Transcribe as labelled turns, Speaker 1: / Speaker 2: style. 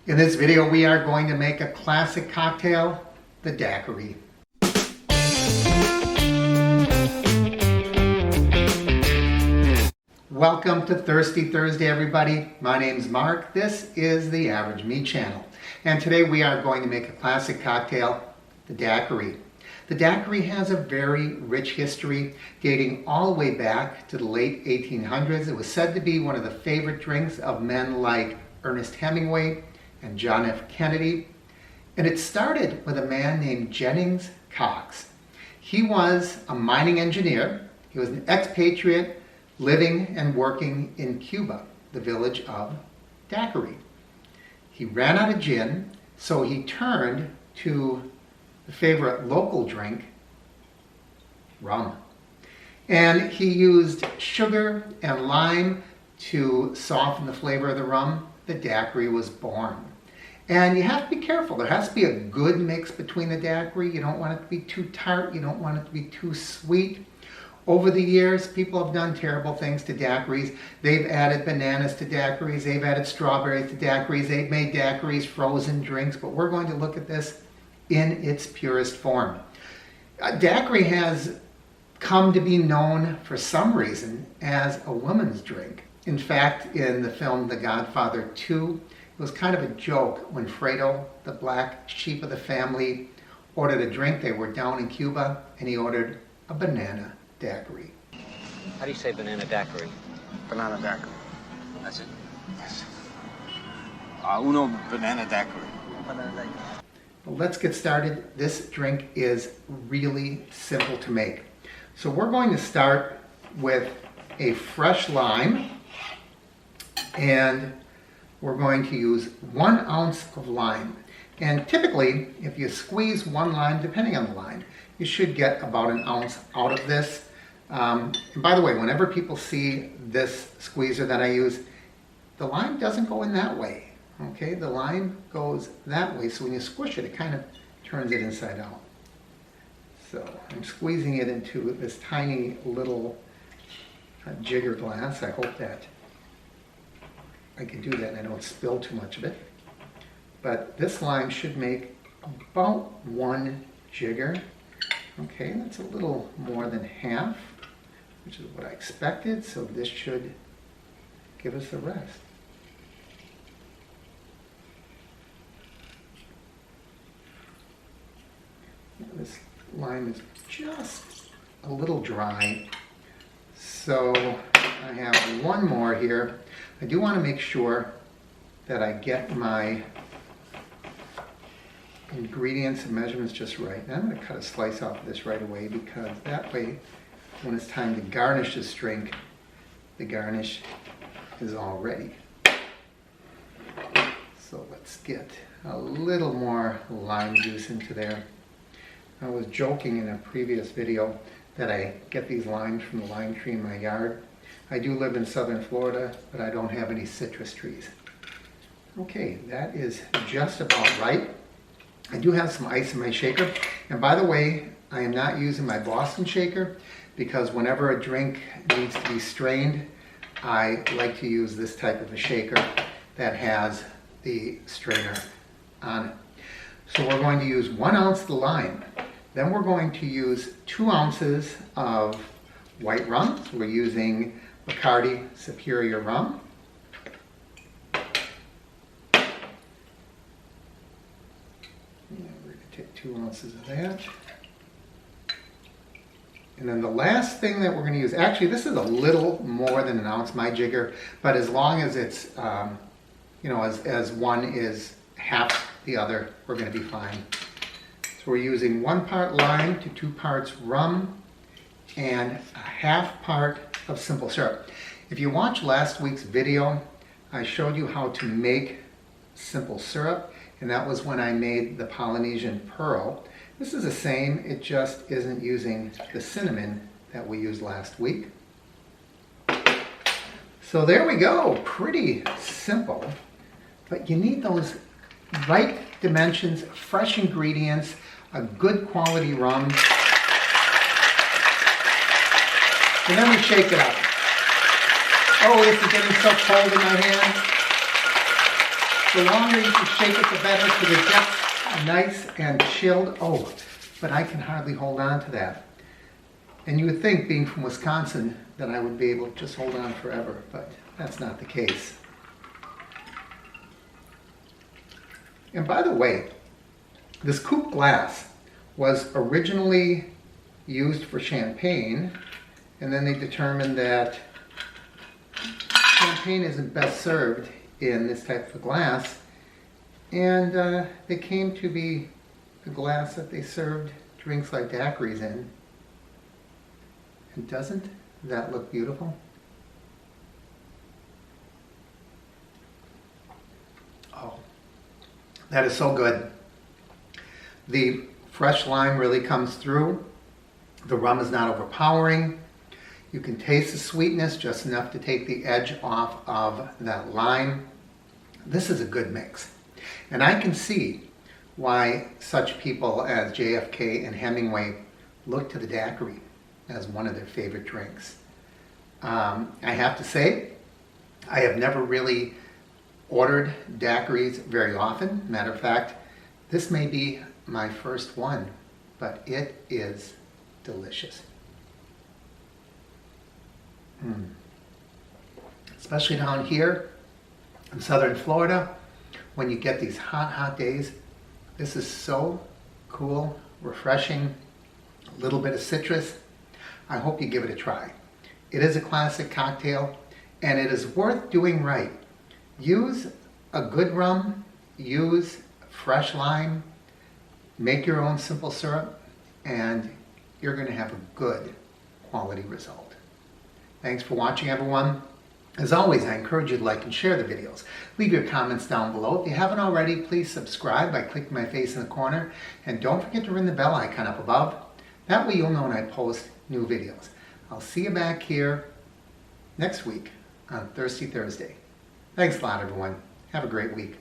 Speaker 1: In this video, we are going to make a classic cocktail, the Daiquiri. Welcome to Thirsty Thursday, everybody. My name's Mark. This is the Average Me channel. And today we are going to make a classic cocktail, the Daiquiri. The Daiquiri has a very rich history dating all the way back to the late 1800s. It was said to be one of the favorite drinks of men like Ernest Hemingway and John F. Kennedy. And it started with a man named Jennings Cox. He was a mining engineer. He was an expatriate living and working in Cuba, the village of Daiquiri. He ran out of gin, so he turned to the favorite local drink, rum. And he used sugar and lime to soften the flavor of the rum. The Daiquiri was born. And you have to be careful. There has to be a good mix between the Daiquiri. You don't want it to be too tart. You don't want it to be too sweet. Over the years, people have done terrible things to daiquiris. They've added bananas to daiquiris. They've added strawberries to daiquiris. They've made daiquiris frozen drinks. But we're going to look at this in its purest form. Daiquiri has come to be known for some reason as a woman's drink. In fact, in the film The Godfather 2, it was kind of a joke when Fredo, the black sheep of the family, ordered a drink. They were down in Cuba, and he ordered a banana daiquiri.
Speaker 2: How do you say banana daiquiri?
Speaker 3: Banana daiquiri. That's it? Yes. Uno banana daiquiri. Banana daiquiri.
Speaker 1: Well, let's get started. This drink is really simple to make. So we're going to start with a fresh lime, and we're going to use 1 ounce of lime. And typically, if you squeeze one lime, depending on the lime, you should get about 1 ounce out of this. And by the way, whenever people see this squeezer that I use, the lime doesn't go in that way. Okay, the lime goes that way. So when you squish it, it kind of turns it inside out. So I'm squeezing it into this tiny little jigger glass. I hope that I can do that and I don't spill too much of it. But this lime should make about 1 jigger. Okay, that's a little more than half, which is what I expected. So this should give us the rest. This lime is just a little dry. So I have 1 more here. I do want to make sure that I get my ingredients and measurements just right. And I'm going to cut a slice off of this right away, because that way, when it's time to garnish this drink, the garnish is all ready. So let's get a little more lime juice into there. I was joking in a previous video that I get these limes from the lime tree in my yard. I do live in southern Florida, but I don't have any citrus trees. Okay, that is just about right. I do have some ice in my shaker. And by the way, I am not using my Boston shaker, because whenever a drink needs to be strained, I like to use this type of a shaker that has the strainer on it. So we're going to use 1 ounce of the lime. Then we're going to use 2 ounces of white rum. So we're using Bacardi Superior rum. And we're going to take 2 ounces of that. And then the last thing that we're going to use, actually this is a little more than 1 ounce, my jigger, but as long as it's, as one is half the other, we're going to be fine. So we're using 1 part lime to 2 parts rum and a half part of simple syrup. If you watched last week's video, I showed you how to make simple syrup, and that was when I made the Polynesian Pearl. This is the same, it just isn't using the cinnamon that we used last week. So there we go, pretty simple, but you need those right dimensions, fresh ingredients, a good quality rum. And then we shake it up. Oh, this is getting so cold in my hand. The longer you can shake it, the better, because it gets nice and chilled. Oh, but I can hardly hold on to that. And you would think, being from Wisconsin, that I would be able to just hold on forever, but that's not the case. And by the way, this coupe glass was originally used for champagne, and then they determined that champagne isn't best served in this type of glass, and they came to be the glass that they served drinks like daiquiris in. And doesn't that look beautiful? Oh, that is so good. The fresh lime really comes through. The rum is not overpowering. You can taste the sweetness, just enough to take the edge off of that lime. This is a good mix. And I can see why such people as JFK and Hemingway look to the daiquiri as one of their favorite drinks. I have to say, I have never really ordered daiquiris very often. Matter of fact, this may be my first one, but it is delicious. Especially down here in southern Florida, when you get these hot, hot days, this is so cool, refreshing, a little bit of citrus. I hope you give it a try. It is a classic cocktail, and it is worth doing right. Use a good rum, use fresh lime, make your own simple syrup, and you're going to have a good quality result. Thanks for watching, everyone. As always, I encourage you to like and share the videos. Leave your comments down below. If you haven't already, please subscribe by clicking my face in the corner. And don't forget to ring the bell icon up above. That way you'll know when I post new videos. I'll see you back here next week on Thirsty Thursday. Thanks a lot, everyone. Have a great week.